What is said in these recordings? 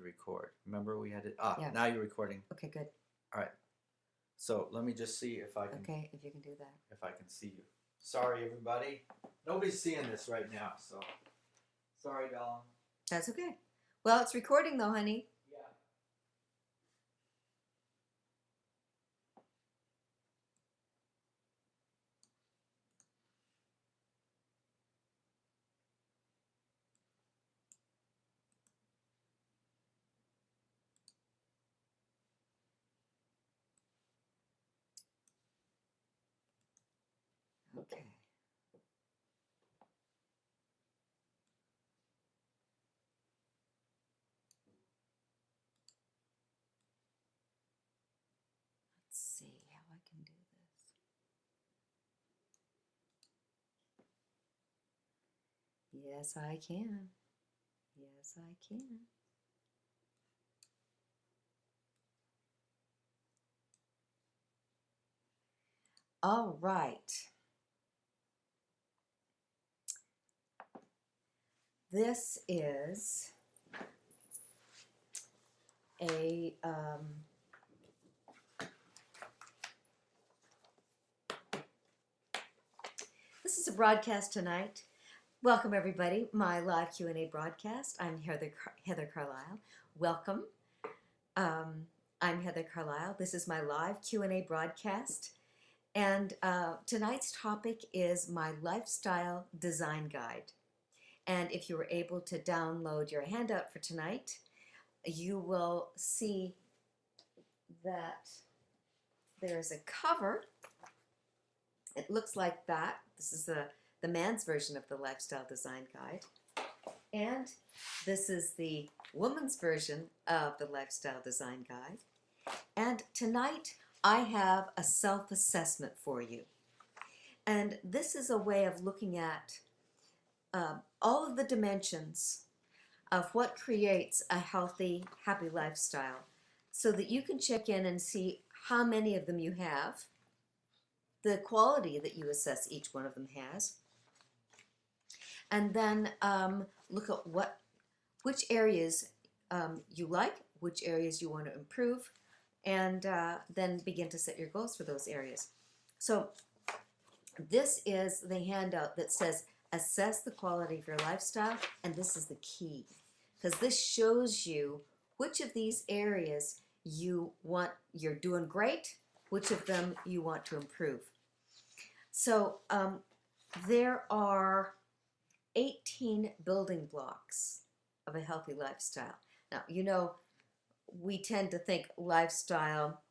record. Remember we had it. Yeah. Now you're recording. Okay, good. All right. So let me just see if I can. Okay, if you can do that. If I can see you. Sorry, everybody. Nobody's seeing this right now, so sorry, Dawn. That's okay. Well, it's recording though, honey. Yeah. Okay. Let's see how I can do this. Yes, I can. Yes, I can. All right. This is a this is a broadcast tonight. Welcome everybody, my live Q&A broadcast. I'm Heather Carlisle. Welcome. I'm Heather Carlisle. This is my live Q&A broadcast. And tonight's topic is my lifestyle design guide. And if you were able to download your handout for tonight, you will see that there's a cover. It looks like that. This is the man's version of the lifestyle design guide. And this is the woman's version of the lifestyle design guide. And tonight I have a self-assessment for you. And this is a way of looking at all of the dimensions of what creates a healthy, happy lifestyle so that you can check in and see how many of them you have, the quality that you assess each one of them has, and then look at which areas you like, which areas you want to improve, and then begin to set your goals for those areas. So this is the handout that says assess the quality of your lifestyle, and this is the key because this shows you which of these areas you're doing great, which of them you want to improve. So there are 18 building blocks of a healthy lifestyle. Now, you know, we tend to think lifestyle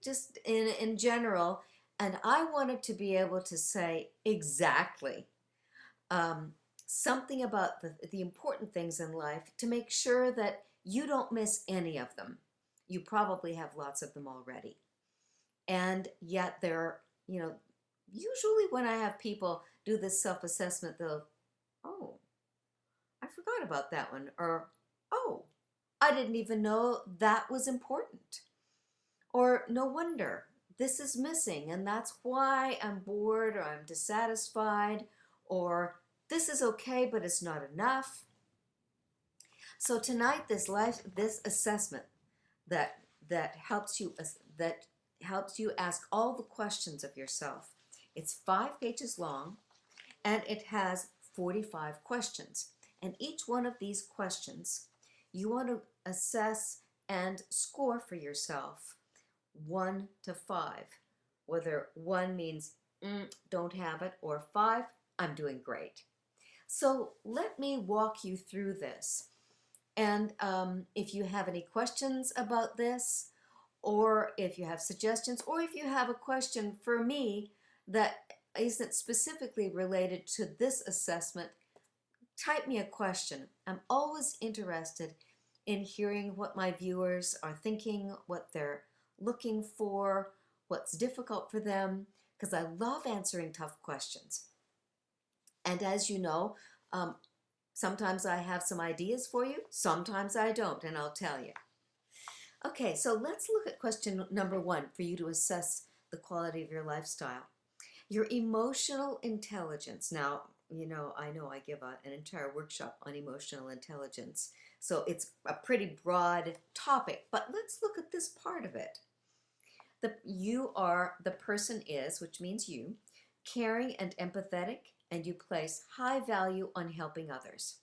just in general, and I wanted to be able to say exactly something about the important things in life to make sure that you don't miss any of them. You probably have lots of them already. And yet they're, usually when I have people do this self-assessment, they'll, oh, I forgot about that one. Or, oh, I didn't even know that was important. Or, no wonder, this is missing and that's why I'm bored or I'm dissatisfied, or this is okay but it's not enough. So tonight this assessment that helps you ask all the questions of yourself. It's 5 pages long and it has 45 questions. And each one of these questions you want to assess and score for yourself 1 to 5. Whether 1 means don't have it, or 5, I'm doing great. So let me walk you through this. And if you have any questions about this, or if you have suggestions, or if you have a question for me that isn't specifically related to this assessment, type me a question. I'm always interested in hearing what my viewers are thinking, what they're looking for, what's difficult for them, because I love answering tough questions. And as you know, sometimes I have some ideas for you, sometimes I don't, and I'll tell you. Okay, so let's look at question number 1 for you to assess the quality of your lifestyle. Your emotional intelligence. Now, I know I give an entire workshop on emotional intelligence. So it's a pretty broad topic, but let's look at this part of it. The person is, which means you, caring and empathetic, and you place high value on helping others.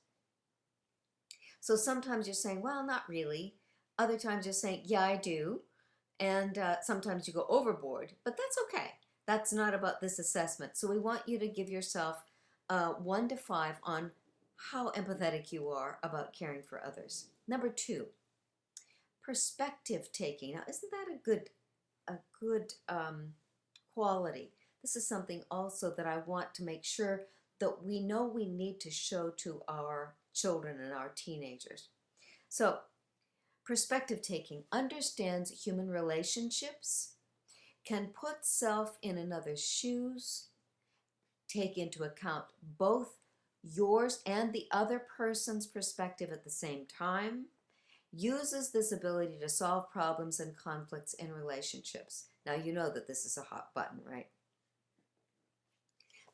So sometimes you're saying, well, not really. Other times you're saying, yeah, I do. And sometimes you go overboard, but that's okay. That's not about this assessment. So we want you to give yourself 1 to 5 on how empathetic you are about caring for others. Number 2, perspective taking. Now, isn't that a good quality? This is something also that I want to make sure that we know we need to show to our children and our teenagers. So, perspective taking understands human relationships, can put self in another's shoes, take into account both yours and the other person's perspective at the same time, uses this ability to solve problems and conflicts in relationships. Now you know that this is a hot button, right?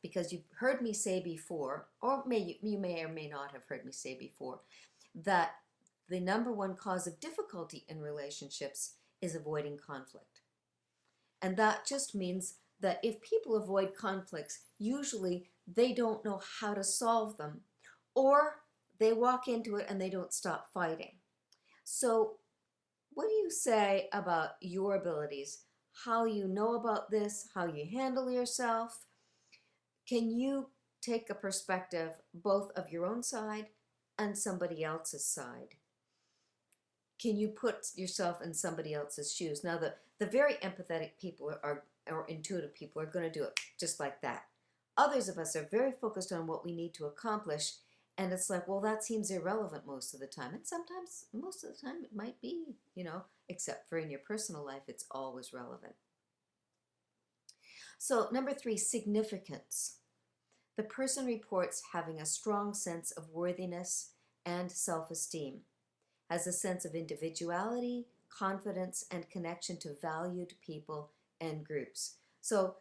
Because you've heard me say before, or you may or may not have heard me say before, that the number 1 cause of difficulty in relationships is avoiding conflict. And that just means that if people avoid conflicts, usually they don't know how to solve them, or they walk into it and they don't stop fighting. So what do you say about your abilities? How you know about this, how you handle yourself? Can you take a perspective both of your own side and somebody else's side? Can you put yourself in somebody else's shoes? Now, the very empathetic people or intuitive people are going to do it just like that. Others of us are very focused on what we need to accomplish, and it's like, well, that seems irrelevant most of the time. And sometimes, most of the time, it might be, except for in your personal life, it's always relevant. So, number 3, significance. The person reports having a strong sense of worthiness and self-esteem, has a sense of individuality, confidence, and connection to valued people and groups. So,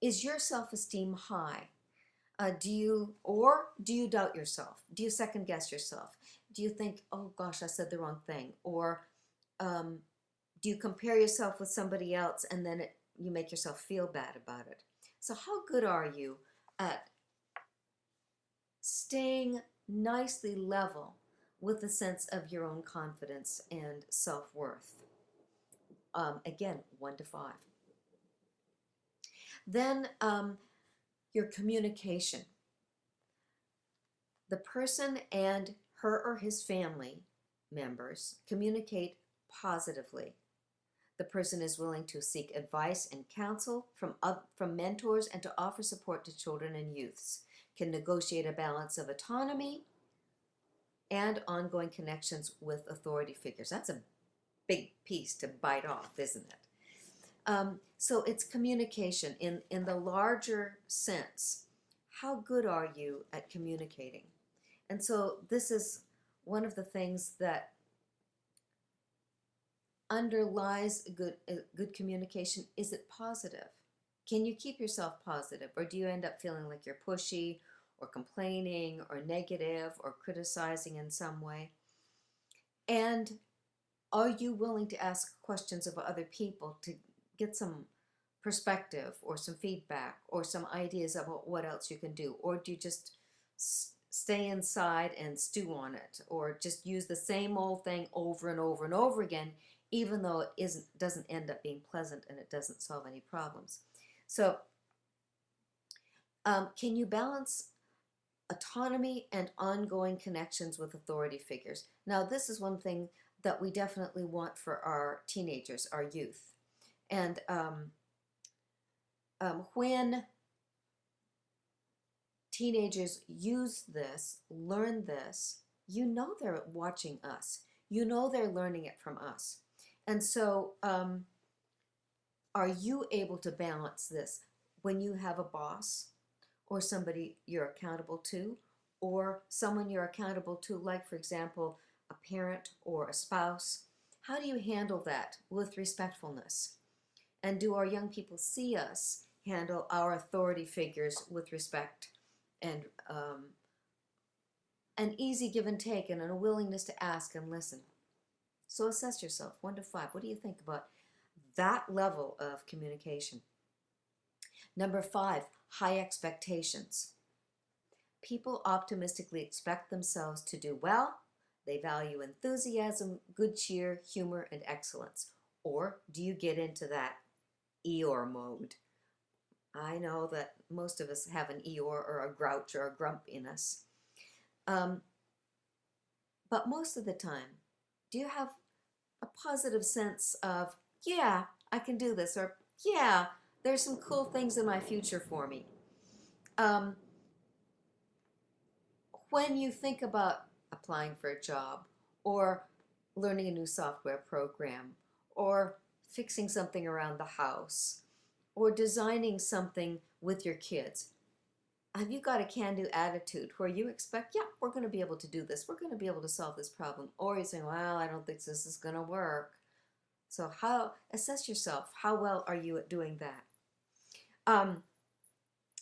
is your self-esteem high? Do you doubt yourself? Do you second guess yourself? Do you think, oh gosh, I said the wrong thing? Or do you compare yourself with somebody else and then you make yourself feel bad about it? So how good are you at staying nicely level with a sense of your own confidence and self-worth? Again, 1 to 5. Then your communication. The person and her or his family members communicate positively. The person is willing to seek advice and counsel from mentors and to offer support to children and youths. Can negotiate a balance of autonomy and ongoing connections with authority figures. That's a big piece to bite off, isn't it? So it's communication in the larger sense. How good are you at communicating? And so this is one of the things that underlies good communication. Is it positive? Can you keep yourself positive, or do you end up feeling like you're pushy or complaining or negative or criticizing in some way? And are you willing to ask questions of other people to get some perspective or some feedback or some ideas about what else you can do? Or do you just stay inside and stew on it, or just use the same old thing over and over and over again, even though it doesn't end up being pleasant and it doesn't solve any problems? So can you balance autonomy and ongoing connections with authority figures? Now, this is one thing that we definitely want for our teenagers, our youth. And when teenagers use this, learn this, you know they're watching us. You know they're learning it from us. And so are you able to balance this when you have a boss or somebody you're accountable to, or someone you're accountable to, like, for example, a parent or a spouse? How do you handle that with respectfulness? And do our young people see us handle our authority figures with respect and an easy give and take and a willingness to ask and listen. So assess yourself, 1 to 5. What do you think about that level of communication? Number 5, high expectations. People optimistically expect themselves to do well. They value enthusiasm, good cheer, humor, and excellence. Or do you get into that Eeyore mode? I know that most of us have an Eeyore or a grouch or a grump in us. But most of the time, do you have a positive sense of, yeah, I can do this, or yeah, there's some cool things in my future for me? When you think about applying for a job, or learning a new software program, or fixing something around the house, or designing something with your kids, have you got a can-do attitude where you expect, yeah, we're going to be able to do this, we're going to be able to solve this problem, or you're saying, well, I don't think this is going to work? So assess yourself, how well are you at doing that?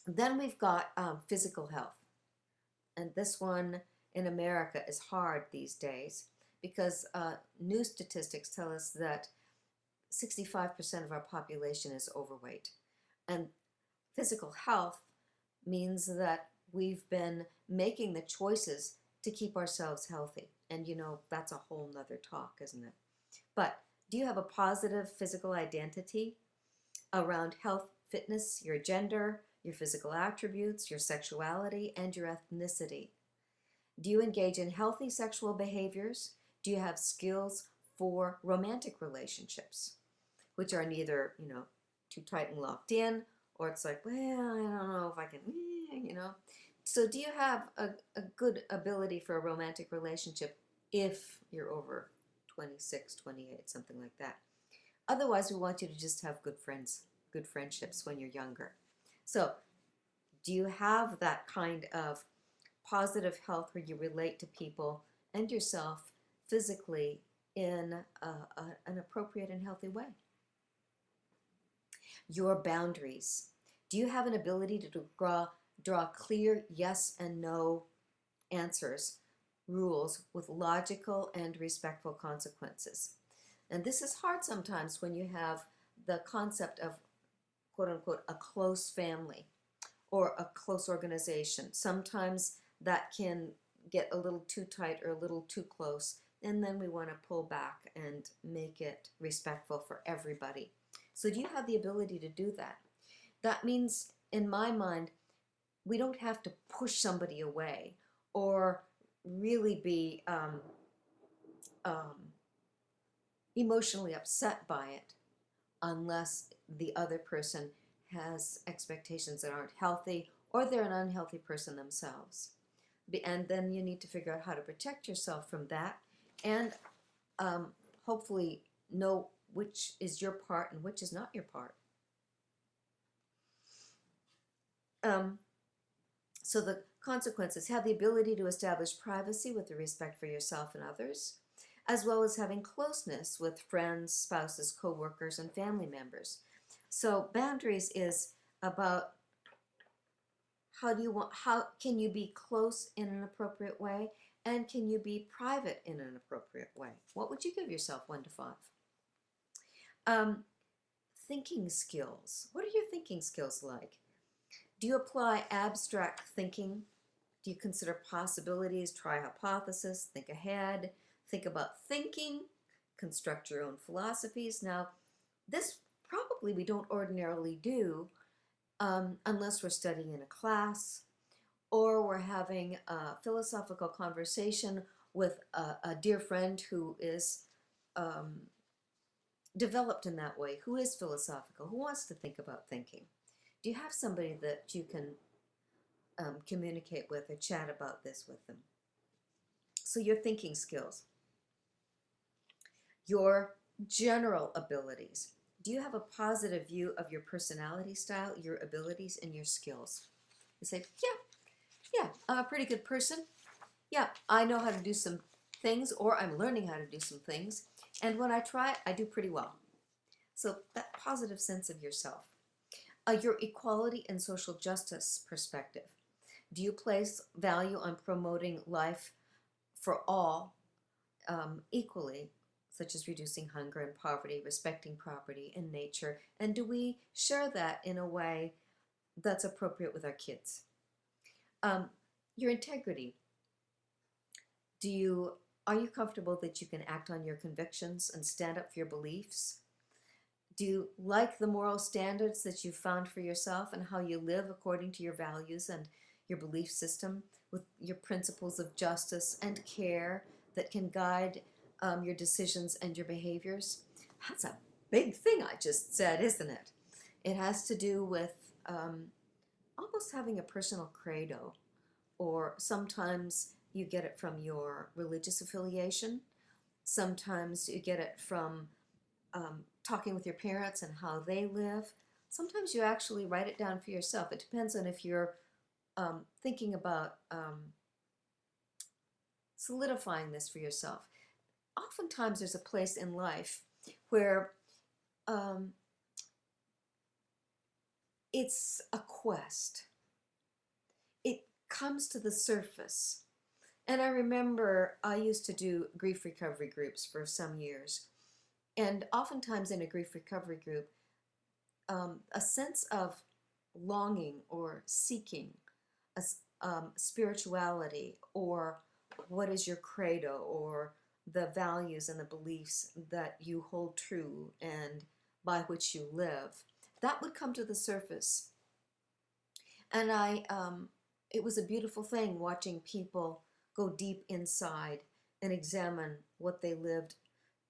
Then we've got physical health. And this one in America is hard these days because new statistics tell us that 65% of our population is overweight. And physical health means that we've been making the choices to keep ourselves healthy. And you know, that's a whole nother talk, isn't it? But do you have a positive physical identity around health, fitness, your gender, your physical attributes, your sexuality, and your ethnicity? Do you engage in healthy sexual behaviors? Do you have skills for romantic relationships, which are neither, too tight and locked in, or it's like, well, I don't know if I can, So do you have a good ability for a romantic relationship if you're over 26, 28, something like that? Otherwise, we want you to just have good friends, good friendships when you're younger. So do you have that kind of positive health where you relate to people and yourself physically in an appropriate and healthy way? Your boundaries. Do you have an ability to draw clear yes and no answers, rules with logical and respectful consequences? And this is hard sometimes when you have the concept of, quote unquote, a close family or a close organization. Sometimes that can get a little too tight or a little too close, and then we want to pull back and make it respectful for everybody. So do you have the ability to do that? That means, in my mind, we don't have to push somebody away or really be emotionally upset by it unless the other person has expectations that aren't healthy or they're an unhealthy person themselves. And then you need to figure out how to protect yourself from that and hopefully know which is your part and which is not your part. So the consequences: have the ability to establish privacy with the respect for yourself and others, as well as having closeness with friends, spouses, co-workers, and family members. So boundaries is about how can you be close in an appropriate way, and can you be private in an appropriate way? What would you give yourself, 1 to 5? Thinking skills. What are your thinking skills like? Do you apply abstract thinking? Do you consider possibilities, try hypotheses, think ahead, think about thinking, construct your own philosophies? Now, this probably we don't ordinarily do unless we're studying in a class or we're having a philosophical conversation with a dear friend who is developed in that way, who is philosophical, who wants to think about thinking. Do you have somebody that you can communicate with or chat about this with them? So your thinking skills. Your general abilities. Do you have a positive view of your personality style, your abilities, and your skills? You say, yeah, I'm a pretty good person. Yeah, I know how to do some things, or I'm learning how to do some things. And when I try, I do pretty well. So that positive sense of yourself. Your equality and social justice perspective. Do you place value on promoting life for all equally, such as reducing hunger and poverty, respecting property and nature? And do we share that in a way that's appropriate with our kids? Your integrity. Are you comfortable that you can act on your convictions and stand up for your beliefs? Do you like the moral standards that you found for yourself and how you live according to your values and your belief system with your principles of justice and care that can guide your decisions and your behaviors? That's a big thing I just said, isn't it? It has to do with almost having a personal credo, or sometimes you get it from your religious affiliation. Sometimes you get it from talking with your parents and how they live. Sometimes you actually write it down for yourself. It depends on if you're thinking about solidifying this for yourself. Oftentimes there's a place in life where it's a quest. It comes to the surface. And I remember I used to do grief recovery groups for some years. And oftentimes in a grief recovery group, a sense of longing or seeking a spirituality, or what is your credo, or the values and the beliefs that you hold true and by which you live, that would come to the surface. And it was a beautiful thing watching people go deep inside and examine what they lived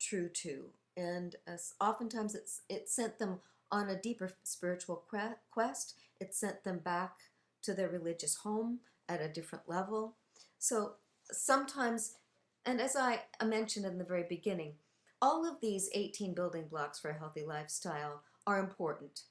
true to. And oftentimes it sent them on a deeper spiritual quest. It sent them back to their religious home at a different level. So sometimes, and as I mentioned in the very beginning, all of these 18 building blocks for a healthy lifestyle are important.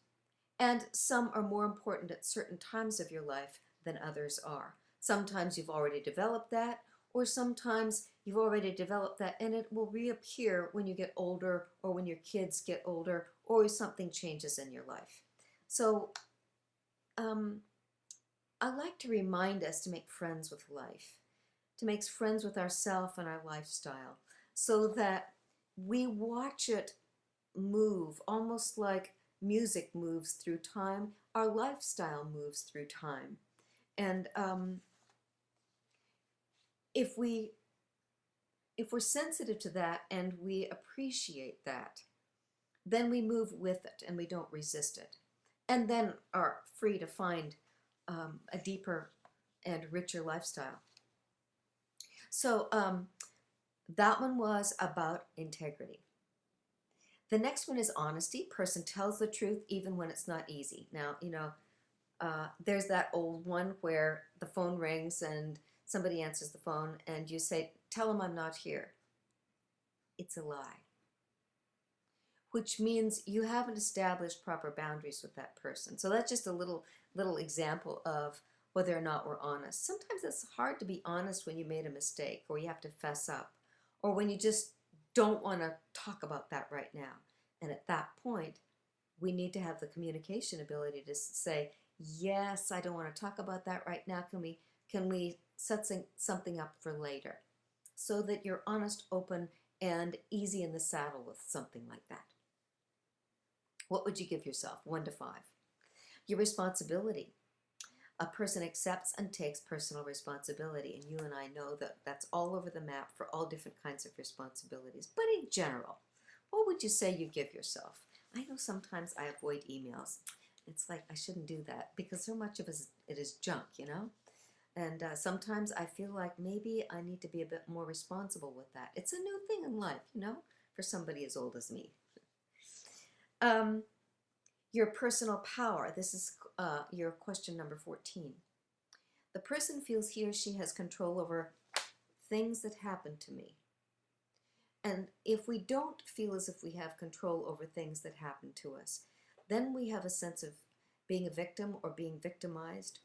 And some are more important at certain times of your life than others are. Sometimes you've already developed that, or sometimes you've already developed that and it will reappear when you get older, or when your kids get older, or if something changes in your life. So I like to remind us to make friends with life, to make friends with ourselves and our lifestyle, so that we watch it move almost like music moves through time. Our lifestyle moves through time. And if we're sensitive to that and we appreciate that, then we move with it and we don't resist it, and then are free to find a deeper and richer lifestyle. So that one was about integrity. The next one is honesty. Person tells the truth even when it's not easy. Now, there's that old one where the phone rings and somebody answers the phone and you say, "Tell them I'm not here." It's a lie, which means you haven't established proper boundaries with that person. So that's just a little example of whether or not we're honest. Sometimes it's hard to be honest when you made a mistake, or you have to fess up, or when you just don't want to talk about that right now. And at that point, we need to have the communication ability to say, "Yes, I don't want to talk about that right now. Can we set something up for later?" So that you're honest, open, and easy in the saddle with something like that. What would you give yourself? 1 to 5. Your responsibility. A person accepts and takes personal responsibility, and you and I know that that's all over the map for all different kinds of responsibilities. But in general, what would you say you give yourself? I know sometimes I avoid emails. It's like I shouldn't do that because so much of it is junk, And sometimes I feel like maybe I need to be a bit more responsible with that. It's a new thing in life, for somebody as old as me. Your personal power. This is your question number 14. The person feels he or she has control over things that happen to me. And if we don't feel as if we have control over things that happen to us, then we have a sense of being a victim or being victimized.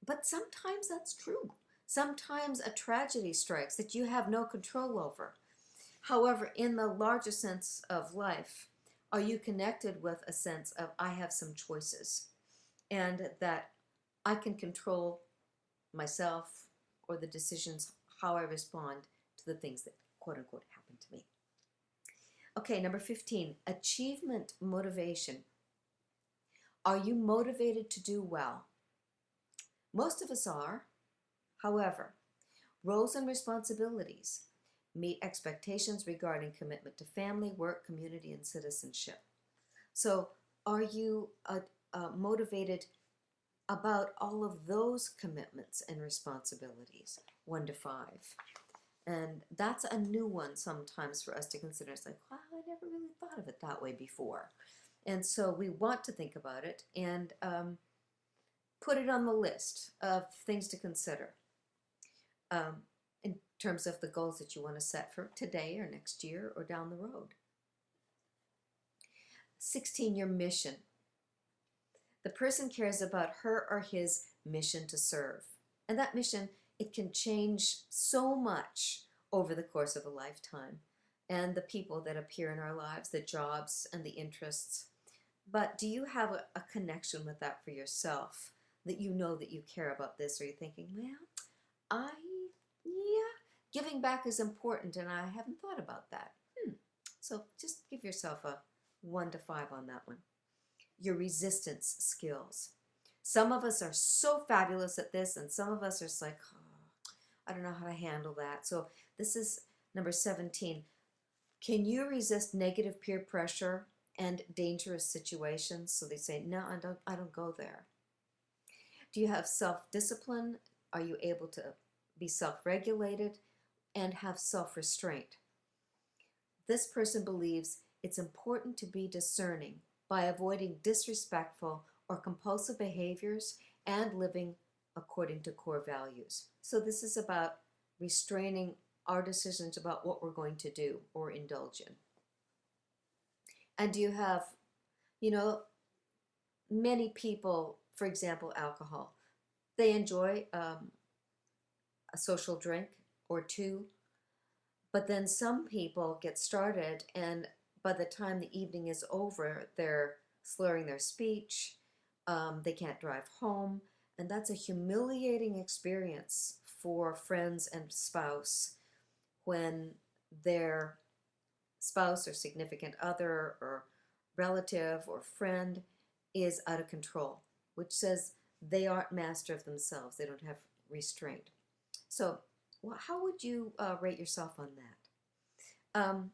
But sometimes that's true. Sometimes a tragedy strikes that you have no control over. However, in the larger sense of life, are you connected with a sense of I have some choices and that I can control myself or the decisions, how I respond to the things that quote unquote happen to me. Okay, number 15, achievement motivation. Are you motivated to do well? Most of us are. However, roles and responsibilities meet expectations regarding commitment to family, work, community, and citizenship. So, are you motivated about all of those commitments and responsibilities? 1 to 5. And that's a new one sometimes for us to consider. It's like, wow, I never really thought of it that way before. And so we want to think about it and put it on the list of things to consider in terms of the goals that you want to set for today or next year or down the road. 16, your mission. The person cares about her or his mission to serve. And that mission, it can change so much over the course of a lifetime. And the people that appear in our lives, the jobs and the interests. But do you have a connection with that for yourself? That you know that you care about this? Or you're thinking, well, giving back is important and I haven't thought about that. So just give yourself a 1 to 5 on that one. Your resistance skills. Some of us are so fabulous at this and some of us are just like, oh, I don't know how to handle that. So this is number 17. Can you resist negative peer pressure and dangerous situations? So they say, no, I don't go there. Do you have self-discipline? Are you able to be self-regulated and have self-restraint? This person believes it's important to be discerning by avoiding disrespectful or compulsive behaviors and living according to core values. So this is about restraining our decisions about what we're going to do or indulge in. And do you have, many people, for example, alcohol, they enjoy a social drink or two, but then some people get started and by the time the evening is over, they're slurring their speech, they can't drive home, and that's a humiliating experience for friends and spouse when their spouse or significant other or relative or friend is out of control, which says they aren't master of themselves, they don't have restraint. So how would you rate yourself on that?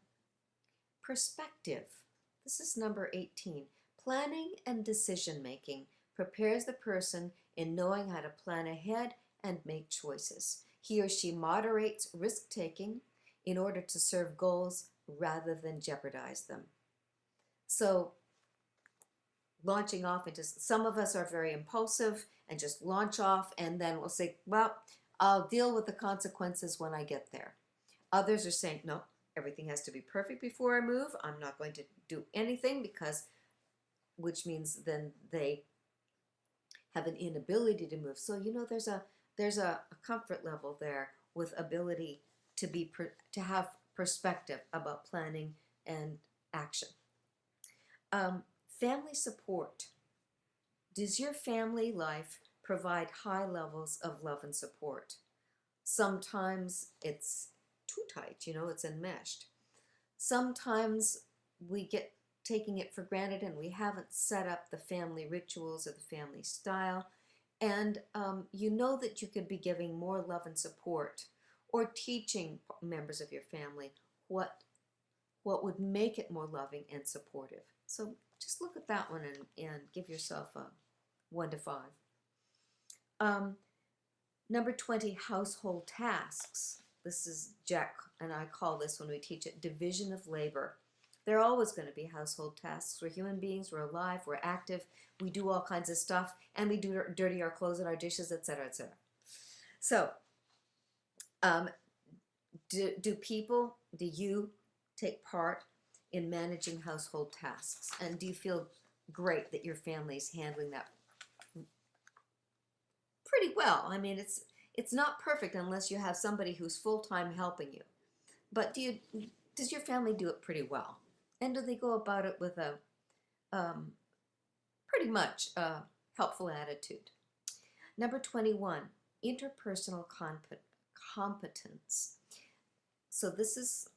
Perspective. This is number 18. Planning and decision making prepares the person in knowing how to plan ahead and make choices. He or she moderates risk taking in order to serve goals rather than jeopardize them. So launching off into, some of us are very impulsive and just launch off and then we'll say, well, I'll deal with the consequences when I get there. Others are saying, no, everything has to be perfect before I move. I'm not going to do anything which means then they have an inability to move. So, there's a comfort level there with ability to have perspective about planning and action. Family support. Does your family life provide high levels of love and support? Sometimes it's too tight, it's enmeshed. Sometimes we get taking it for granted and we haven't set up the family rituals or the family style. And you know that you could be giving more love and support or teaching members of your family what would make it more loving and supportive. So just look at that one and give yourself a 1 to 5. Number 20, household tasks. This is Jack and I call this, when we teach it, division of labor. There are always going to be household tasks. We're human beings, we're alive, we're active, we do all kinds of stuff, and we do dirty our clothes and our dishes, etc., etc. So, do you take part in managing household tasks? And do you feel great that your family's handling that pretty well? I mean, it's not perfect unless you have somebody who's full-time helping you. But does your family do it pretty well? And do they go about it with a pretty much helpful attitude? Number 21, interpersonal competence. So this is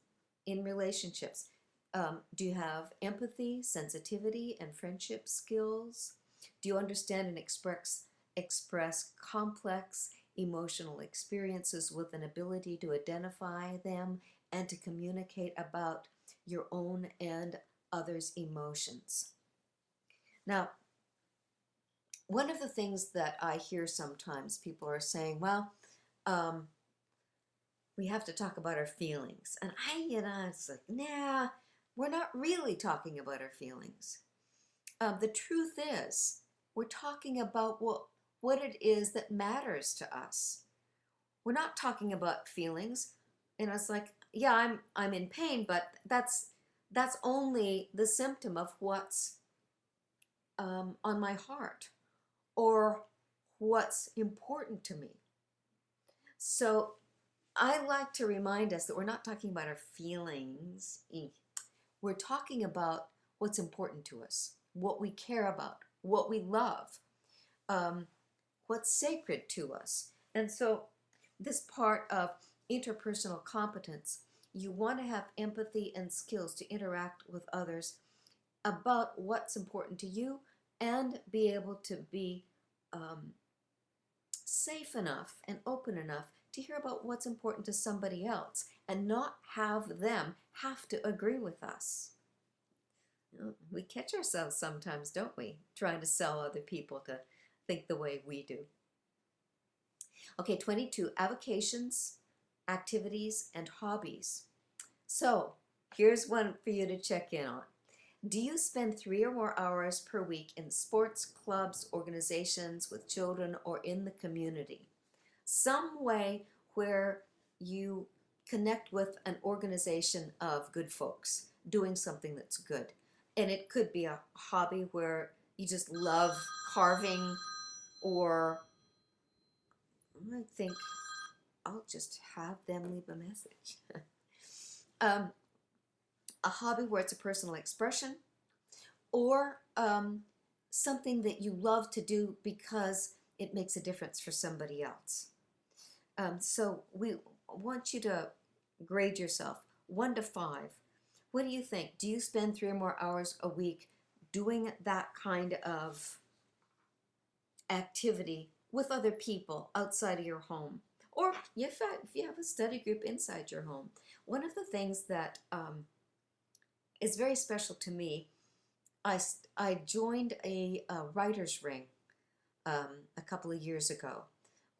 in relationships. Do you have empathy, sensitivity, and friendship skills? Do you understand and express complex emotional experiences with an ability to identify them and to communicate about your own and others' emotions? Now, one of the things that I hear sometimes, people are saying, well, we have to talk about our feelings. And it's like, nah, we're not really talking about our feelings. The truth is, we're talking about what it is that matters to us. We're not talking about feelings. And it's like, yeah, I'm in pain, but that's only the symptom of what's on my heart or what's important to me. So I like to remind us that we're not talking about our feelings. We're talking about what's important to us, what we care about, what we love, what's sacred to us. And so this part of interpersonal competence, you want to have empathy and skills to interact with others about what's important to you and be able to be safe enough and open enough to hear about what's important to somebody else and not have them have to agree with us. We catch ourselves sometimes, don't we? Trying to sell other people to think the way we do. Okay, 22, avocations, activities, and hobbies. So here's one for you to check in on. Do you spend 3 or more hours per week in sports, clubs, organizations, with children, or in the community? Some way where you connect with an organization of good folks doing something that's good. And it could be a hobby where you just love carving, or I think I'll just have them leave a message. A hobby where it's a personal expression, or something that you love to do because it makes a difference for somebody else. So we want you to grade yourself 1 to 5. What do you think? Do you spend 3 or more hours a week doing that kind of activity with other people outside of your home? Or if you have a study group inside your home? One of the things that is very special to me, I joined a writer's ring a couple of years ago,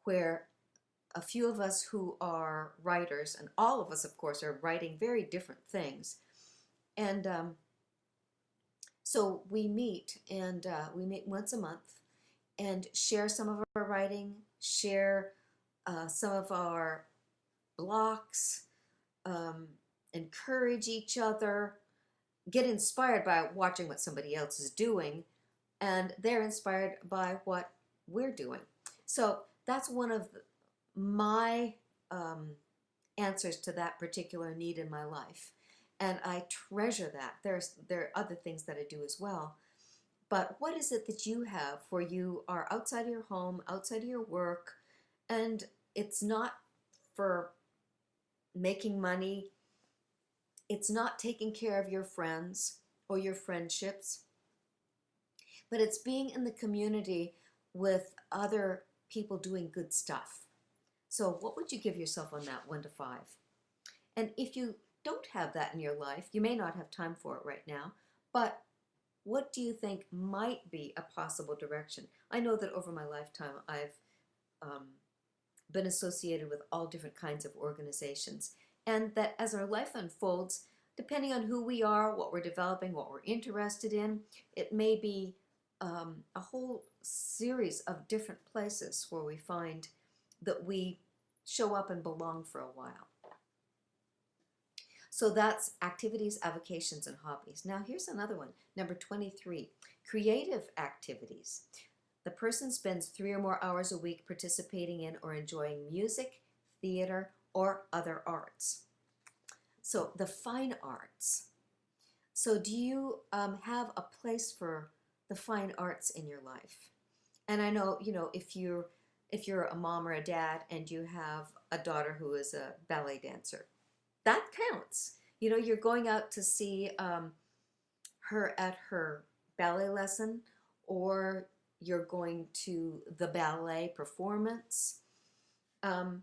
where a few of us who are writers, and all of us, of course, are writing very different things. And so we meet once a month and share some of our writing, share some of our blocks, encourage each other, get inspired by watching what somebody else is doing, and they're inspired by what we're doing. So that's one of my answers to that particular need in my life. And I treasure that. There are other things that I do as well. But what is it that you have where you are outside of your home, outside of your work, and it's not for making money, it's not taking care of your friends or your friendships, but it's being in the community with other people doing good stuff? So what would you give yourself on that 1 to 5? And if you don't have that in your life, you may not have time for it right now, but what do you think might be a possible direction? I know that over my lifetime I've been associated with all different kinds of organizations, and that as our life unfolds, depending on who we are, what we're developing, what we're interested in, it may be a whole series of different places where we find that we show up and belong for a while. So that's activities, avocations, and hobbies. Now here's another one, number 23, creative activities. The person spends 3 or more hours a week participating in or enjoying music, theater, or other arts. So the fine arts. So do you have a place for the fine arts in your life? And I know, if you're if you're a mom or a dad and you have a daughter who is a ballet dancer, that counts. You know, you're going out to see her at her ballet lesson, or you're going to the ballet performance. Um,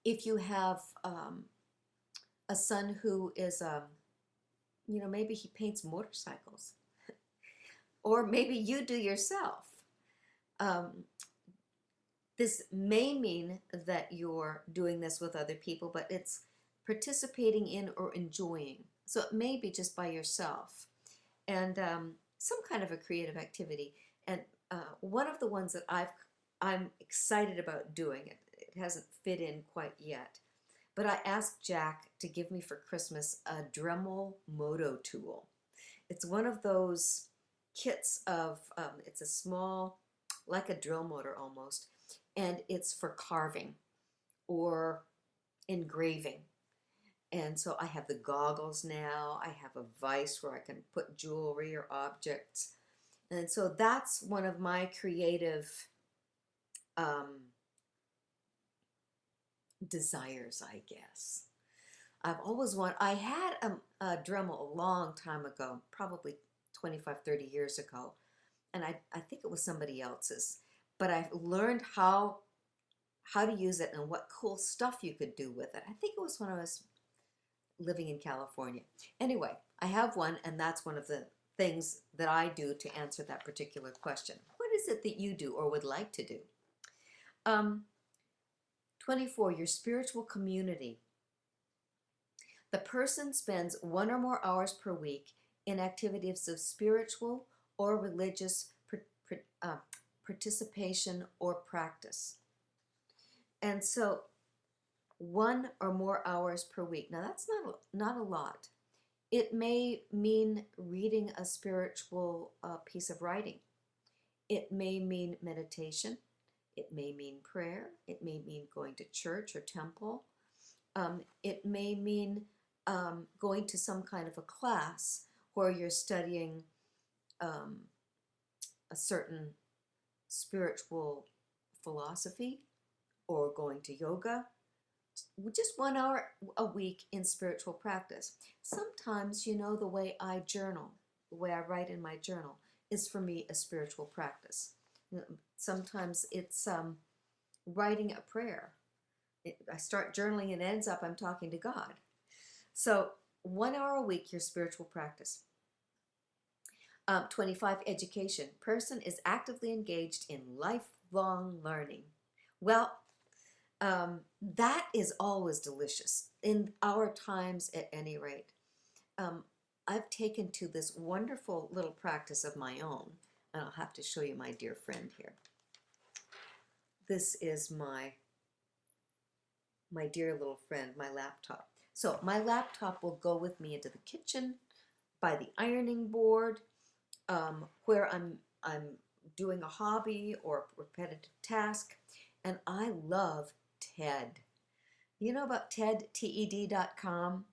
if you have a son who is, you know, maybe he paints motorcycles, or maybe you do yourself. Um, this may mean that you're doing this with other people, but it's participating in or enjoying. So it may be just by yourself, and some kind of a creative activity. And one of the ones that I'm excited about doing, it hasn't fit in quite yet, but I asked Jack to give me for Christmas a Dremel Moto tool. It's one of those kits of, it's a small, like a drill motor almost, and it's for carving or engraving. And so I have the goggles now. I have a vise where I can put jewelry or objects. And so that's one of my creative desires, I guess. I've always wanted, I had a Dremel a long time ago, probably 25, 30 years ago. And I think it was somebody else's. But I've learned how to use it and what cool stuff you could do with it. I think it was when I was living in California. Anyway, I have one, and that's one of the things that I do to answer that particular question. What is it that you do or would like to do? 24, your spiritual community. The person spends 1 or more hours per week in activities of spiritual or religious participation or practice. And so 1 or more hours per week. Now that's not a lot. It may mean reading a spiritual piece of writing. It may mean meditation. It may mean prayer. It may mean going to church or temple. It may mean going to some kind of a class where you're studying a certain spiritual philosophy, or going to yoga. Just 1 hour a week in spiritual practice. Sometimes, you know, the way I journal, the way I write in my journal, is for me a spiritual practice. Sometimes it's writing a prayer. I start journaling and ends up I'm talking to God. So 1 hour a week, your spiritual practice. 25, education. Person is actively engaged in lifelong learning. Well, that is always delicious, in our times at any rate. I've taken to this wonderful little practice of my own, and I'll have to show you my dear friend here. This is my dear little friend, my laptop. So my laptop will go with me into the kitchen, by the ironing board, where I'm doing a hobby or a repetitive task, and I love TED. You know about TED, TED.com?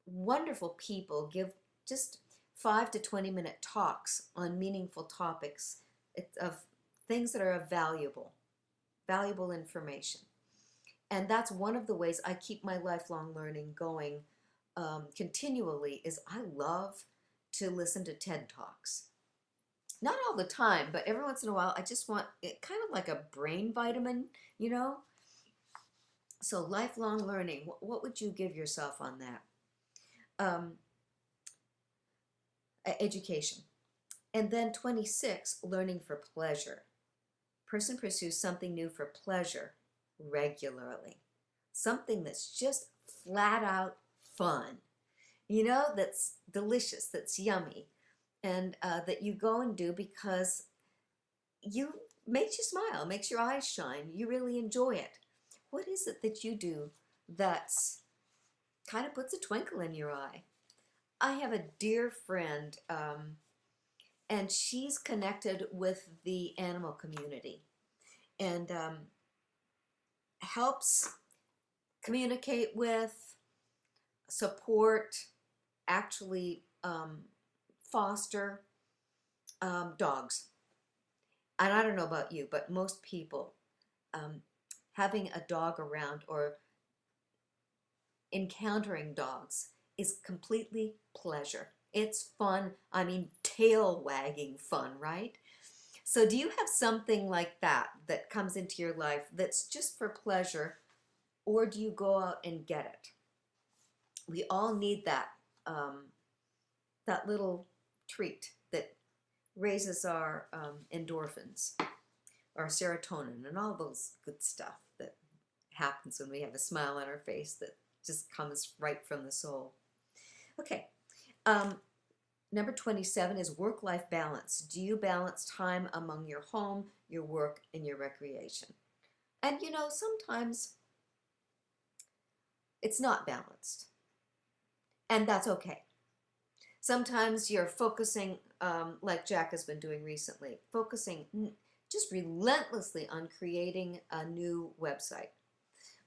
Wonderful people give just 5 to 20-minute talks on meaningful topics of things that are valuable information. And that's one of the ways I keep my lifelong learning going continually, is I love to listen to TED Talks. Not all the time, but every once in a while, I just want it, kind of like a brain vitamin, you know? So lifelong learning, what would you give yourself on that? Education. And then 26, learning for pleasure. Person pursues something new for pleasure regularly. Something that's just flat out fun. You know, that's delicious, that's yummy. And that you go and do because you makes you smile, makes your eyes shine. You really enjoy it. What is it that you do that's kind of puts a twinkle in your eye? I have a dear friend, and she's connected with the animal community and helps communicate with, support, actually foster dogs. and I don't know about you, but most people, having a dog around or encountering dogs is completely pleasure. It's fun. I mean, tail wagging fun, right? So, do you have something like that that comes into your life that's just for pleasure, or do you go out and get it? We all need um, that little treat that raises our endorphins, our serotonin, and all those good stuff that happens when we have a smile on our face that just comes right from the soul. Okay, um, number 27 is work-life balance. Do you balance time among your home, your work, and your recreation? And you know, sometimes it's not balanced, and that's okay. Sometimes you're focusing, like Jack has been doing recently, focusing just relentlessly on creating a new website.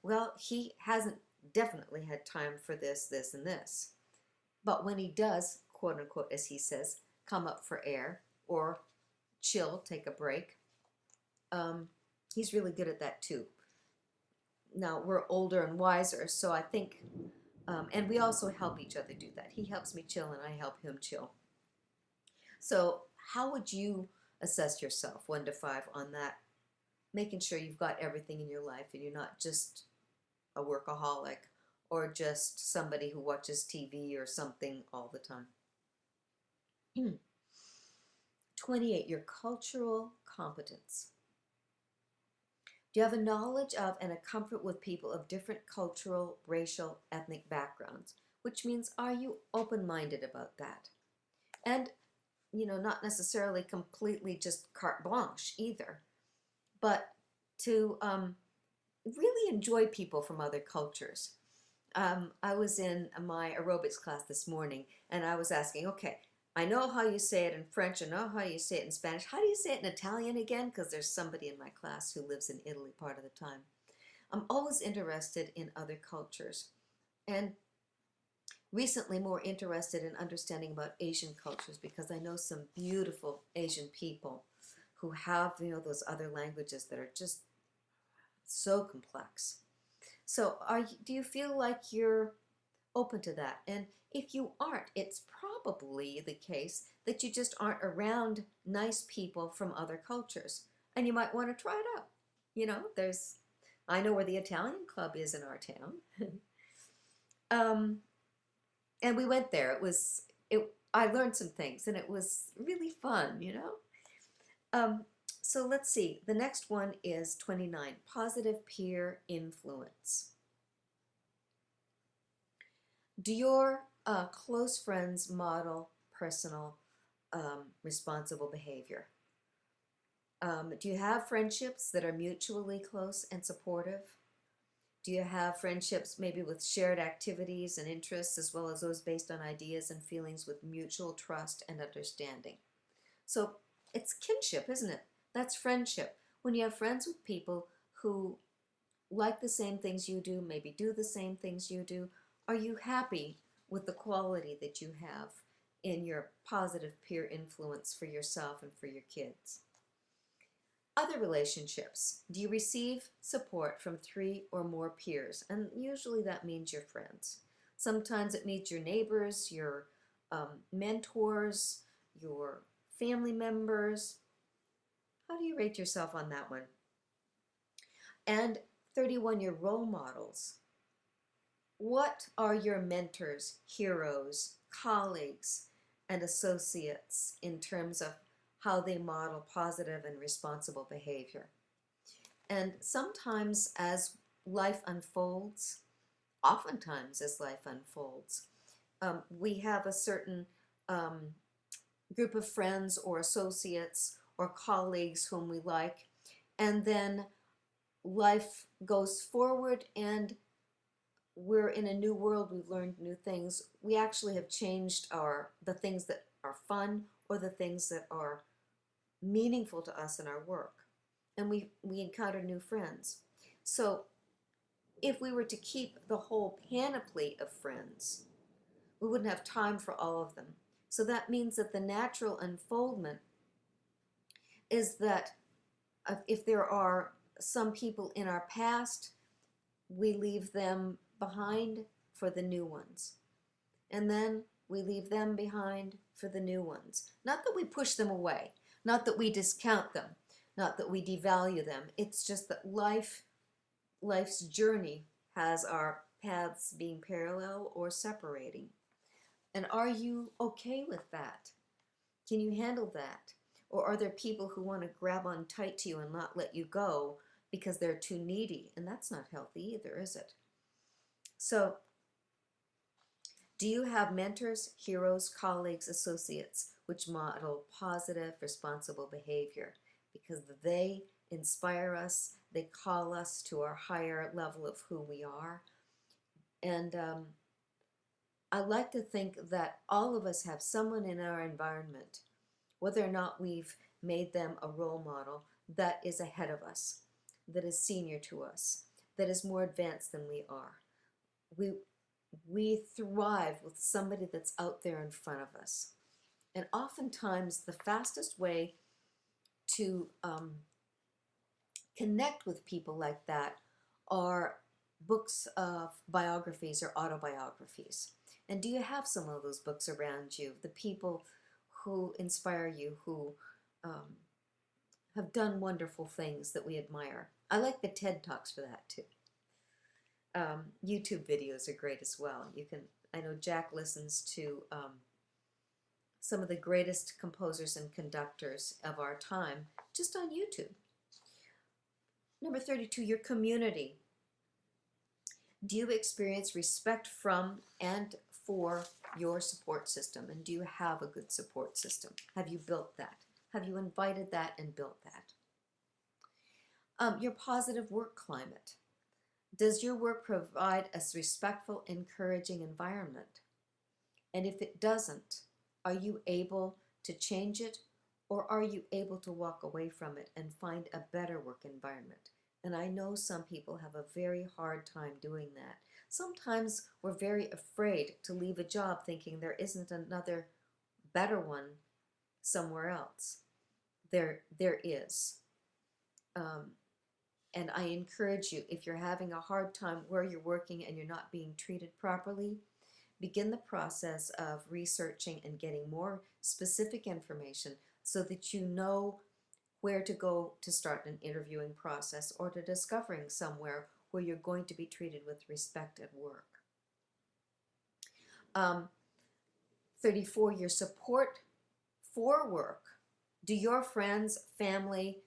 Well, he hasn't definitely had time for this, this, and this. But when he does, quote unquote, as he says, come up for air or chill, take a break, he's really good at that too. Now, we're older and wiser, so I think, and we also help each other do that. He helps me chill and I help him chill. So, how would you assess yourself 1 to 5 on that? Making sure you've got everything in your life and you're not just a workaholic or just somebody who watches TV or something all the time. 28, your cultural competence. Do you have a knowledge of and a comfort with people of different cultural, racial, ethnic backgrounds? Which means, are you open-minded about that? And, you know, not necessarily completely just carte blanche either, but to really enjoy people from other cultures. I was in my aerobics class this morning and I was asking, okay, I know how you say it in French, I know how you say it in Spanish. How do you say it in Italian again? Because there's somebody in my class who lives in Italy part of the time. I'm always interested in other cultures and recently more interested in understanding about Asian cultures because I know some beautiful Asian people who have, you know, those other languages that are just so complex. So do you feel like you're open to that? And if you aren't, it's probably the case that you just aren't around nice people from other cultures. And you might want to try it out. You know, I know where the Italian club is in our town. And we went there. I learned some things and it was really fun, you know? So let's see. The next one is 29, positive peer influence. Do your close friends model personal, responsible behavior? Do you have friendships that are mutually close and supportive? Do you have friendships maybe with shared activities and interests as well as those based on ideas and feelings with mutual trust and understanding? So it's kinship, isn't it? That's friendship. When you have friends with people who like the same things you do, maybe do the same things you do, are you happy with the quality that you have in your positive peer influence for yourself and for your kids? Other relationships. Do you receive support from 3 or more peers? And usually that means your friends. Sometimes it means your neighbors, your mentors, your family members. How do you rate yourself on that one? And 31, your role models. What are your mentors, heroes, colleagues, and associates in terms of how they model positive and responsible behavior? And sometimes as life unfolds, oftentimes as life unfolds, we have a certain group of friends or associates or colleagues whom we like, and then life goes forward and we're in a new world, we've learned new things. We actually have changed the things that are fun or the things that are meaningful to us in our work. And we encounter new friends. So if we were to keep the whole panoply of friends, we wouldn't have time for all of them. So that means that the natural unfoldment is that If there are some people in our past, we leave them behind for the new ones. And then we leave them behind for the new ones. Not that we push them away, not that we discount them, not that we devalue them. It's just that life's journey has our paths being parallel or separating. And are you okay with that? Can you handle that? Or are there people who want to grab on tight to you and not let you go because they're too needy? And that's not healthy either, is it? So, do you have mentors, heroes, colleagues, associates which model positive, responsible behavior? Because they inspire us, they call us to our higher level of who we are. And I like to think that all of us have someone in our environment, whether or not we've made them a role model, that is ahead of us, that is senior to us, that is more advanced than we are. We thrive with somebody that's out there in front of us. And oftentimes the fastest way to connect with people like that are books of biographies or autobiographies. And do you have some of those books around you? The people who inspire you, who have done wonderful things that we admire. I like the TED Talks for that too. YouTube videos are great as well. I know Jack listens to some of the greatest composers and conductors of our time just on YouTube. Number 32, your community. Do you experience respect from and for your support system? And do you have a good support system? Have you built that? Have you invited that and built that? Your positive work climate. Does your work provide a respectful, encouraging environment? And if it doesn't, are you able to change it, or are you able to walk away from it and find a better work environment? And I know some people have a very hard time doing that. Sometimes we're very afraid to leave a job thinking there isn't another better one somewhere else. There is. And I encourage you, if you're having a hard time where you're working and you're not being treated properly, begin the process of researching and getting more specific information so that you know where to go to start an interviewing process, or to discovering somewhere where you're going to be treated with respect at work. 34, your support for work. Do your friends, family,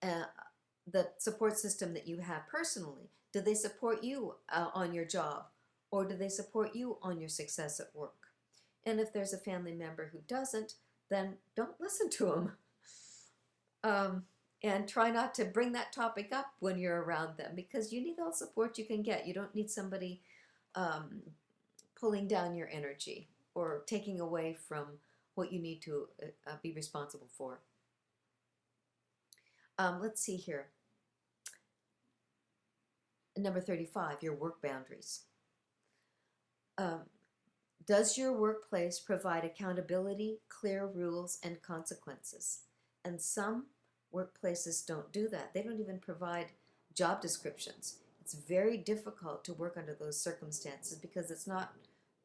the support system that you have personally, do they support you on your job, or do they support you on your success at work? And if there's a family member who doesn't, then don't listen to them. And try not to bring that topic up when you're around them, because you need all the support you can get. You don't need somebody pulling down your energy or taking away from what you need to be responsible for. Let's see here. Number 35, your work boundaries. Does your workplace provide accountability, clear rules, and consequences? And some workplaces don't do that. They don't even provide job descriptions. It's very difficult to work under those circumstances because it's not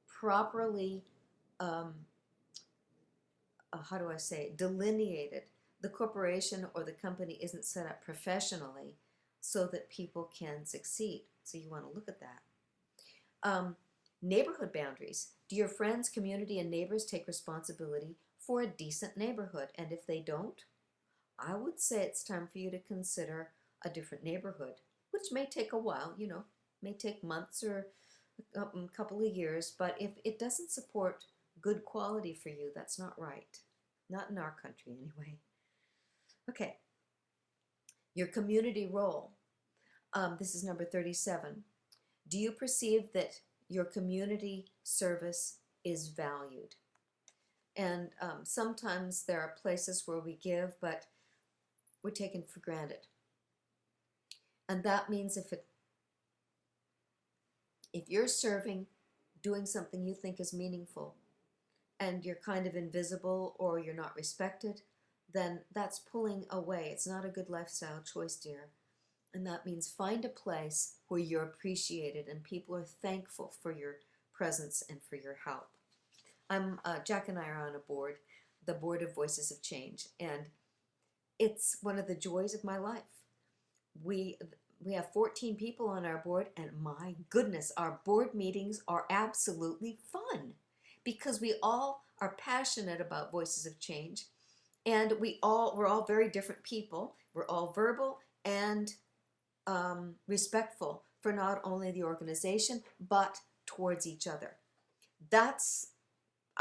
properly, delineated. The corporation or the company isn't set up professionally so that people can succeed. So you want to look at that. Neighborhood boundaries. Do your friends, community, and neighbors take responsibility for a decent neighborhood? And if they don't, I would say it's time for you to consider a different neighborhood, which may take a while, may take months or a couple of years, but if it doesn't support good quality for you, that's not right. Not in our country anyway. Okay, your community role. This is number 37. Do you perceive that your community service is valued? And sometimes there are places where we give, but we're taken for granted. And that means if you're serving, doing something you think is meaningful, and you're kind of invisible or you're not respected, then that's pulling away. It's not a good lifestyle choice, dear. And that means find a place where you're appreciated and people are thankful for your presence and for your help. Jack and I are on a board, the Board of Voices of Change, and it's one of the joys of my life. We have 14 people on our board, and my goodness, our board meetings are absolutely fun because we all are passionate about Voices of Change, and we're all very different people. We're all verbal and respectful for not only the organization but towards each other. That's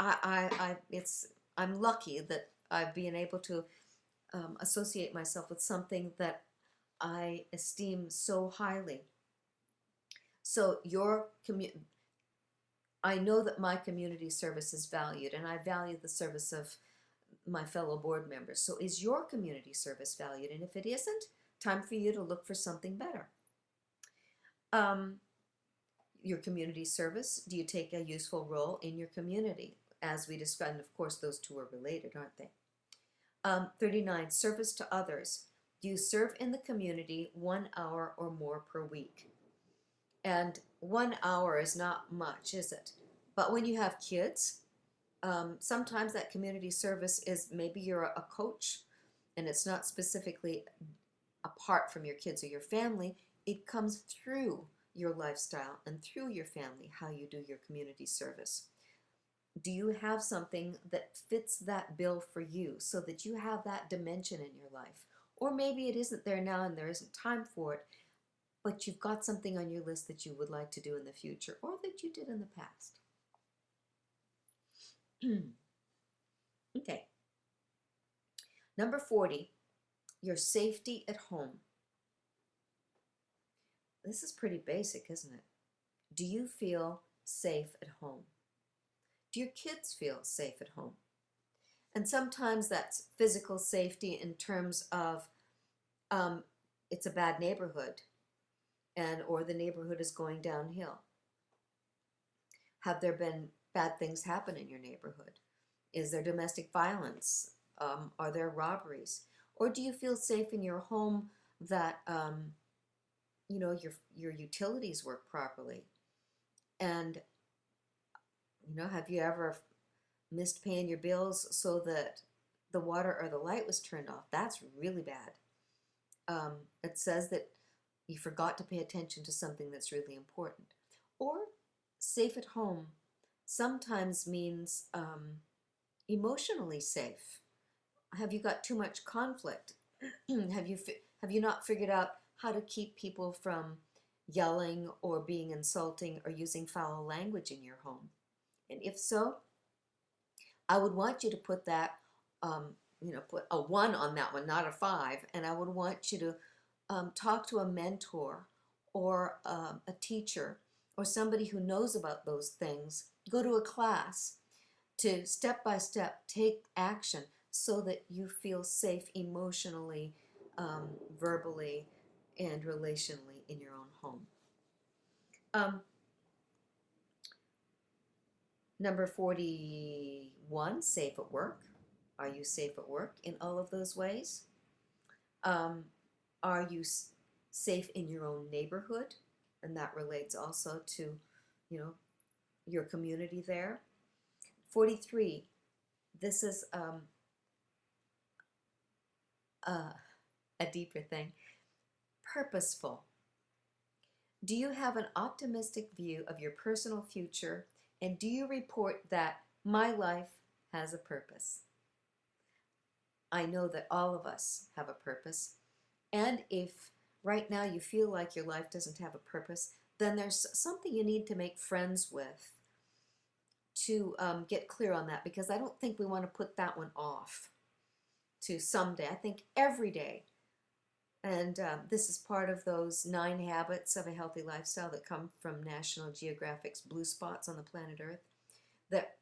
I'm lucky that I've been able to associate myself with something that I esteem so highly. So I know that my community service is valued, and I value the service of my fellow board members. So is your community service valued? And if it isn't, time for you to look for something better. Your community service, do you take a useful role in your community? As we described, and of course those two are related, aren't they? 39, service to others. Do you serve in the community 1 hour or more per week? And 1 hour is not much, is it? But when you have kids, sometimes that community service is maybe you're a coach and it's not specifically apart from your kids or your family. It comes through your lifestyle and through your family, how you do your community service. Do you have something that fits that bill for you so that you have that dimension in your life? Or maybe it isn't there now and there isn't time for it, but you've got something on your list that you would like to do in the future or that you did in the past. Okay. Number 40, your safety at home. This is pretty basic, isn't it? Do you feel safe at home? Do your kids feel safe at home? And sometimes that's physical safety in terms of it's a bad neighborhood or the neighborhood is going downhill. Have there been bad things happen in your neighborhood? Is there domestic violence? Are there robberies? Or do you feel safe in your home that your utilities work properly? And have you ever missed paying your bills so that the water or the light was turned off? That's really bad. It says that you forgot to pay attention to something that's really important. Or safe at home sometimes means emotionally safe. Have you got too much conflict? Have you not figured out how to keep people from yelling or being insulting or using foul language in your home? And if so, I would want you to put that, put a 1 on that one, not a 5. And I would want you to talk to a mentor or a teacher or somebody who knows about those things. Go to a class to step by step take action so that you feel safe emotionally, verbally, and relationally in your own home. Number 41, safe at work. Are you safe at work in all of those ways? Are you safe in your own neighborhood? And that relates also to, your community there. 43, this is a deeper thing. Purposeful. Do you have an optimistic view of your personal future? And do you report that my life has a purpose? I know that all of us have a purpose. And if right now you feel like your life doesn't have a purpose, then there's something you need to make friends with to get clear on that, because I don't think we want to put that one off to someday. I think every day. And this is part of those 9 habits of a healthy lifestyle that come from National Geographic's Blue Spots on the Planet Earth. That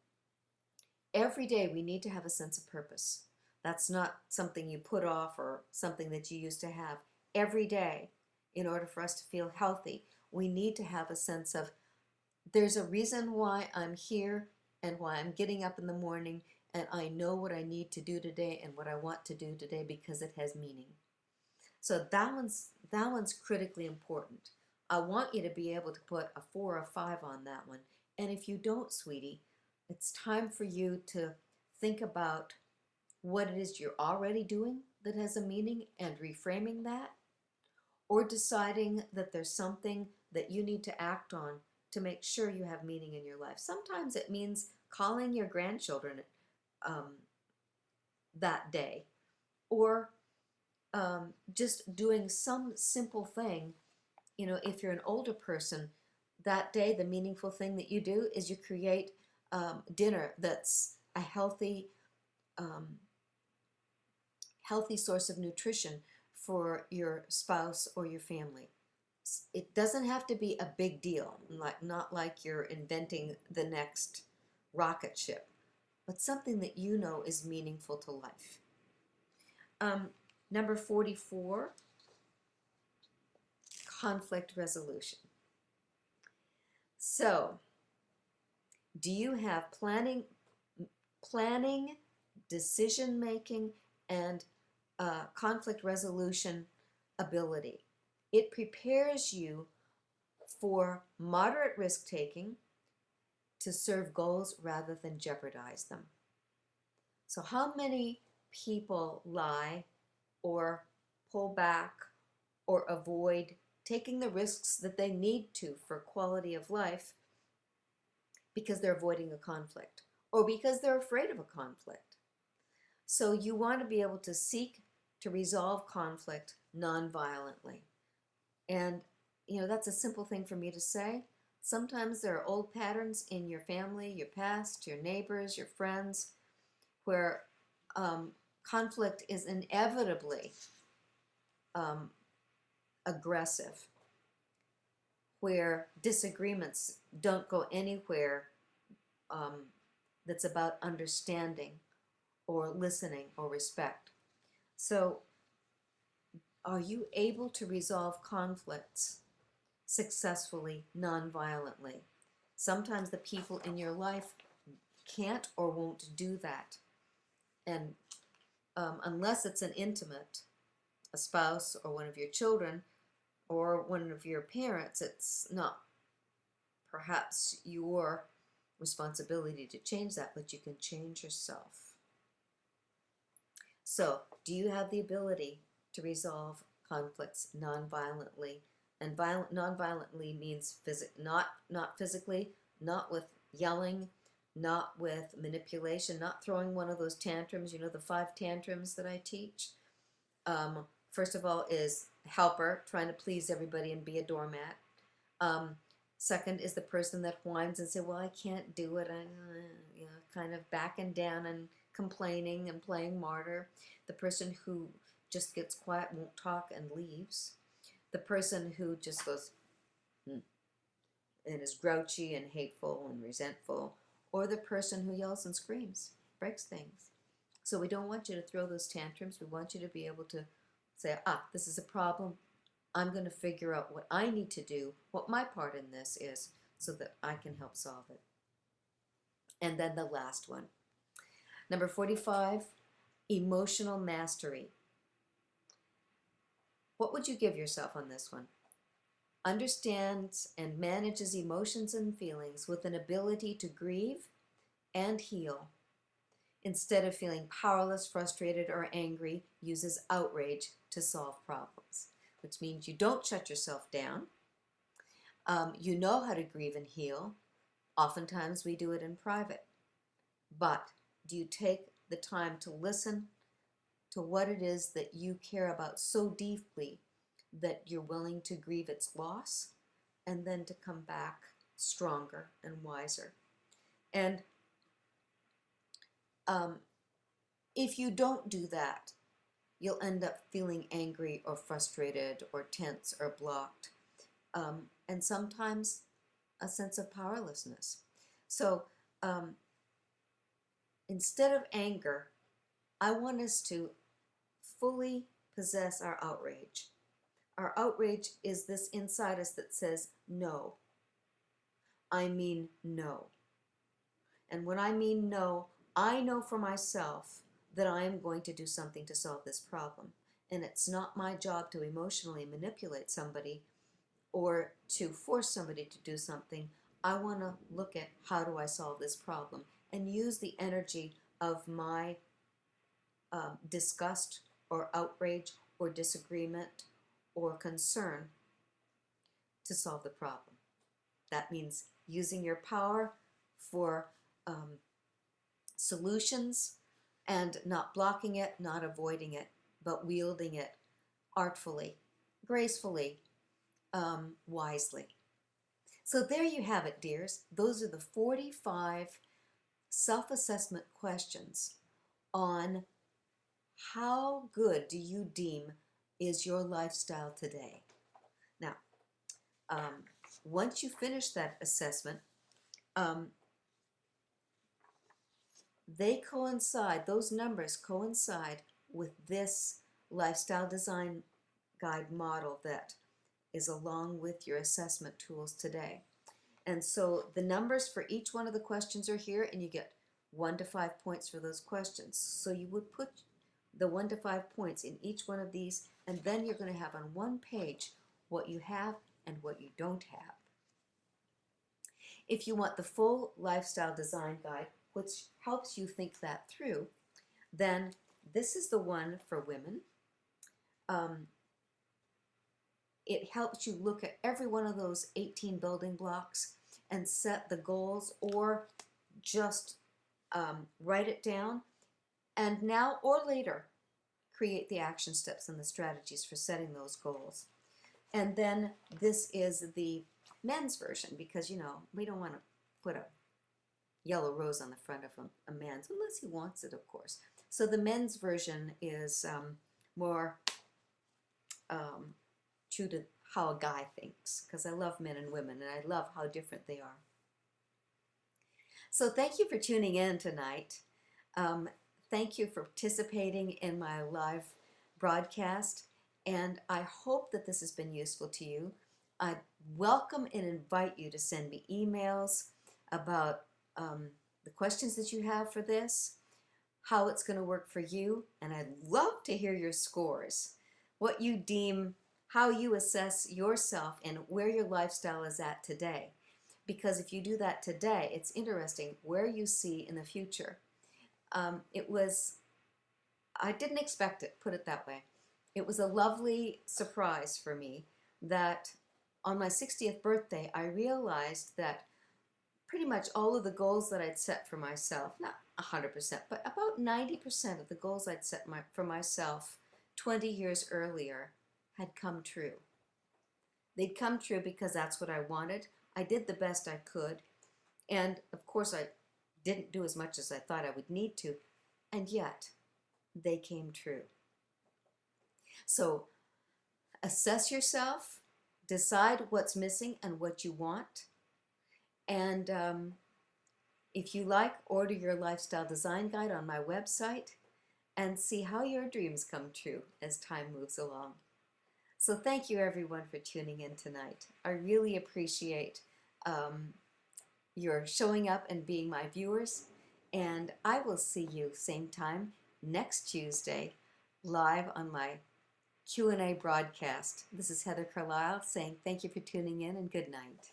every day we need to have a sense of purpose. That's not something you put off or something that you used to have. Every day, in order for us to feel healthy, we need to have a sense of there's a reason why I'm here and why I'm getting up in the morning and I know what I need to do today and what I want to do today because it has meaning. So that one's critically important. I want you to be able to put a 4 or 5 on that one. And if you don't, sweetie, it's time for you to think about what it is you're already doing that has a meaning and reframing that, or deciding that there's something that you need to act on to make sure you have meaning in your life. Sometimes it means calling your grandchildren um, that day, or just doing some simple thing. You know, if you're an older person, that day the meaningful thing that you do is you create dinner that's a um, healthy source of nutrition for your spouse or your family. It doesn't have to be a big deal, like not like you're inventing the next rocket ship, but something that you know is meaningful to life. Number 44, conflict resolution. So, do you have planning, decision making, and conflict resolution ability? It prepares you for moderate risk taking to serve goals rather than jeopardize them. So, how many people lie or pull back or avoid taking the risks that they need to for quality of life because they're avoiding a conflict or because they're afraid of a conflict? So, you want to be able to seek to resolve conflict nonviolently. And, you know, that's a simple thing for me to say. Sometimes there are old patterns in your family, your past, your neighbors, your friends, where conflict is inevitably aggressive, where disagreements don't go anywhere that's about understanding or listening or respect. So, are you able to resolve conflicts successfully, non-violently? Sometimes the people in your life can't or won't do that. And unless it's an intimate, a spouse or one of your children or one of your parents, it's not perhaps your responsibility to change that, but you can change yourself. So, do you have the ability to resolve conflicts non-violently? And non-violently means not physically, not with yelling, not with manipulation, not throwing one of those tantrums. You know, the 5 tantrums that I teach. First of all is helper, trying to please everybody and be a doormat. Second is the person that whines and say, "Well, I can't do it," and kind of backing down and complaining and playing martyr. The person who just gets quiet, won't talk, and leaves. The person who just goes and is grouchy and hateful and resentful. Or the person who yells and screams, breaks things. So we don't want you to throw those tantrums. We want you to be able to say, this is a problem. I'm going to figure out what I need to do, what my part in this is, so that I can help solve it. And then the last one. Number 45, emotional mastery. What would you give yourself on this one? Understands and manages emotions and feelings with an ability to grieve and heal. Instead of feeling powerless, frustrated, or angry, uses outrage to solve problems, which means you don't shut yourself down. You know how to grieve and heal. Oftentimes we do it in private. But do you take the time to listen to what it is that you care about so deeply that you're willing to grieve its loss and then to come back stronger and wiser? And if you don't do that, you'll end up feeling angry or frustrated or tense or blocked, and sometimes a sense of powerlessness. So instead of anger, I want us to fully possess our outrage. Our outrage is this inside us that says, no. I mean no. And when I mean no, I know for myself that I am going to do something to solve this problem. And it's not my job to emotionally manipulate somebody or to force somebody to do something. I want to look at how do I solve this problem and use the energy of my disgust or outrage or disagreement or concern to solve the problem. That means using your power for solutions and not blocking it, not avoiding it, but wielding it artfully, gracefully, wisely. So there you have it, dears. Those are the 45 self-assessment questions on how good do you deem is your lifestyle today. Now, once you finish that assessment, they coincide, those numbers coincide with this lifestyle design guide model that is along with your assessment tools today. And so the numbers for each one of the questions are here, and you get 1 to 5 points for those questions. So you would put the 1 to 5 points in each one of these, and then you're going to have on one page what you have and what you don't have. If you want the full lifestyle design guide, which helps you think that through, then this is the one for women. It helps you look at every one of those 18 building blocks and set the goals, or just write it down, and now or later create the action steps and the strategies for setting those goals. And then this is the men's version, because you know we don't want to put a yellow rose on the front of a man's, unless he wants it, of course. So the men's version is more true to how a guy thinks, because I love men and women, and I love how different they are. So thank you for tuning in tonight. Thank you for participating in my live broadcast, and I hope that this has been useful to you. I welcome and invite you to send me emails about the questions that you have for this, how it's going to work for you, and I'd love to hear your scores, what you deem, how you assess yourself and where your lifestyle is at today. Because if you do that today, it's interesting where you see in the future. I didn't expect it, put it that way. It was a lovely surprise for me that on my 60th birthday, I realized that pretty much all of the goals that I'd set for myself, not 100%, but about 90% of the goals I'd set for myself 20 years earlier had come true. They'd come true because that's what I wanted. I did the best I could, and of course I didn't do as much as I thought I would need to, and yet they came true. So assess yourself, decide what's missing and what you want, and if you like, order your lifestyle design guide on my website and see how your dreams come true as time moves along. So thank you everyone for tuning in tonight. I really appreciate your showing up and being my viewers, and I will see you same time next Tuesday live on my Q&A broadcast. This is Heather Carlisle saying thank you for tuning in and good night.